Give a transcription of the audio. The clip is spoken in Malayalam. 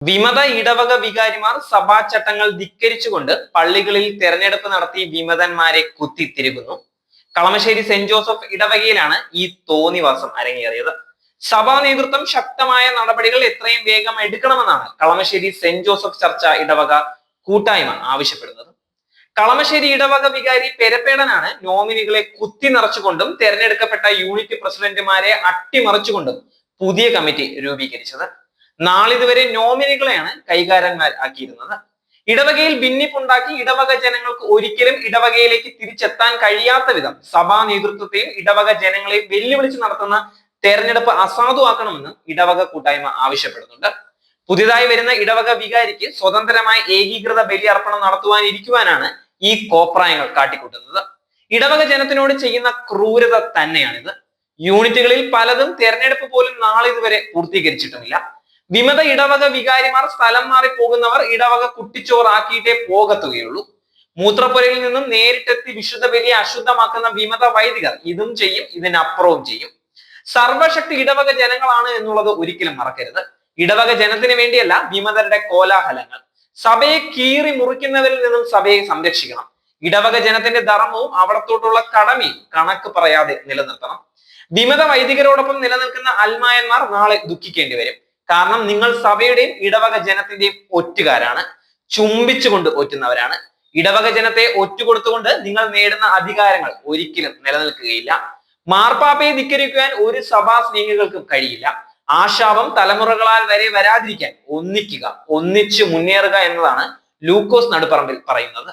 വിമത ഇടവക വികാരിമാർ സഭാ ചട്ടങ്ങൾ ധിക്കരിച്ചുകൊണ്ട് പള്ളികളിൽ തെരഞ്ഞെടുപ്പ് നടത്തി വിമതന്മാരെ കുത്തിത്തിരികുന്നു. കളമശ്ശേരി സെന്റ് ജോസഫ് ഇടവകയിലാണ് ഈ തോന്നിവാസം അരങ്ങേറിയത്. സഭാ നേതൃത്വം ശക്തമായ നടപടികൾ എത്രയും വേഗം എടുക്കണമെന്നാണ് കളമശ്ശേരി സെന്റ് ജോസഫ് ചർച്ച ഇടവക കൂട്ടായ്മ ആവശ്യപ്പെടുന്നത്. കളമശ്ശേരി ഇടവക വികാരി പെരപ്പേടനാണ് നോമിനികളെ കുത്തി നിറച്ചുകൊണ്ടും തെരഞ്ഞെടുക്കപ്പെട്ട യൂണിറ്റ് പ്രസിഡന്റുമാരെ അട്ടിമറിച്ചുകൊണ്ടും പുതിയ കമ്മിറ്റി രൂപീകരിച്ചത്. നാളിതുവരെ നോമിനികളെയാണ് കൈകാരന്മാർ ആക്കിയിരുന്നത്. ഇടവകയിൽ ഭിന്നിപ്പുണ്ടാക്കി ഇടവക ജനങ്ങൾക്ക് ഒരിക്കലും ഇടവകയിലേക്ക് തിരിച്ചെത്താൻ കഴിയാത്ത വിധം സഭാ നേതൃത്വത്തെയും ഇടവക ജനങ്ങളെയും വെല്ലുവിളിച്ച് നടത്തുന്ന തെരഞ്ഞെടുപ്പ് അസാധുവാക്കണമെന്നും ഇടവക കൂട്ടായ്മ ആവശ്യപ്പെടുന്നുണ്ട്. പുതിയതായി വരുന്ന ഇടവക വികാരിക്ക് സ്വതന്ത്രമായി ഏകീകൃത ബലിയർപ്പണം നടത്തുവാനിരിക്കുവാനാണ് ഈ കോപ്രായങ്ങൾ കാട്ടിക്കൂട്ടുന്നത്. ഇടവക ജനത്തിനോട് ചെയ്യുന്ന ക്രൂരത തന്നെയാണിത്. യൂണിറ്റുകളിൽ പലതും തെരഞ്ഞെടുപ്പ് പോലും നാളിതുവരെ പൂർത്തീകരിച്ചിട്ടുമില്ല. വിമത ഇടവക വികാരിമാർ സ്ഥലം മാറി പോകുന്നവർ ഇടവക കുട്ടിച്ചോറാക്കിയിട്ടേ പോകത്തുകയുള്ളൂ. മൂത്രപ്പുരയിൽ നിന്നും നേരിട്ടെത്തി വിശുദ്ധ ബലിയെ അശുദ്ധമാക്കുന്ന വിമത വൈദികർ ഇതും ചെയ്യും, ഇതിനപ്പുറവും ചെയ്യും. സർവശക്തി ഇടവക ജനങ്ങളാണ് എന്നുള്ളത് ഒരിക്കലും മറക്കരുത്. ഇടവക ജനത്തിന് വേണ്ടിയല്ല വിമതരുടെ കോലാഹലങ്ങൾ. സഭയെ കീറി മുറിക്കുന്നവരിൽ നിന്നും സഭയെ സംരക്ഷിക്കണം. ഇടവക ജനത്തിന്റെ ധർമ്മവും അവിടത്തോട്ടുള്ള കടമയും കണക്ക് പറയാതെ നിലനിർത്തണം. വിമത വൈദികരോടൊപ്പം നിലനിൽക്കുന്ന അൽമായന്മാർ നാളെ ദുഃഖിക്കേണ്ടി വരും. കാരണം നിങ്ങൾ സഭയുടെയും ഇടവക ജനത്തിന്റെയും ഒറ്റുകാരാണ്. ചുംബിച്ചുകൊണ്ട് ഒറ്റുന്നവരാണ്. ഇടവക ജനത്തെ ഒറ്റുകൊടുത്തുകൊണ്ട് നിങ്ങൾ നേടുന്ന അധികാരങ്ങൾ ഒരിക്കലും നിലനിൽക്കുകയില്ല. മാർപ്പാപ്പയെ ധിക്കരിക്കുവാൻ ഒരു സഭാ സ്നേഹികൾക്കും കഴിയില്ല. ആ ശാപം തലമുറകളാൽ വരെ വരാതിരിക്കാൻ ഒന്നിക്കുക, ഒന്നിച്ചു മുന്നേറുക എന്നതാണ് ലൂക്കോസ് നടുപ്പറമ്പിൽ പറയുന്നത്.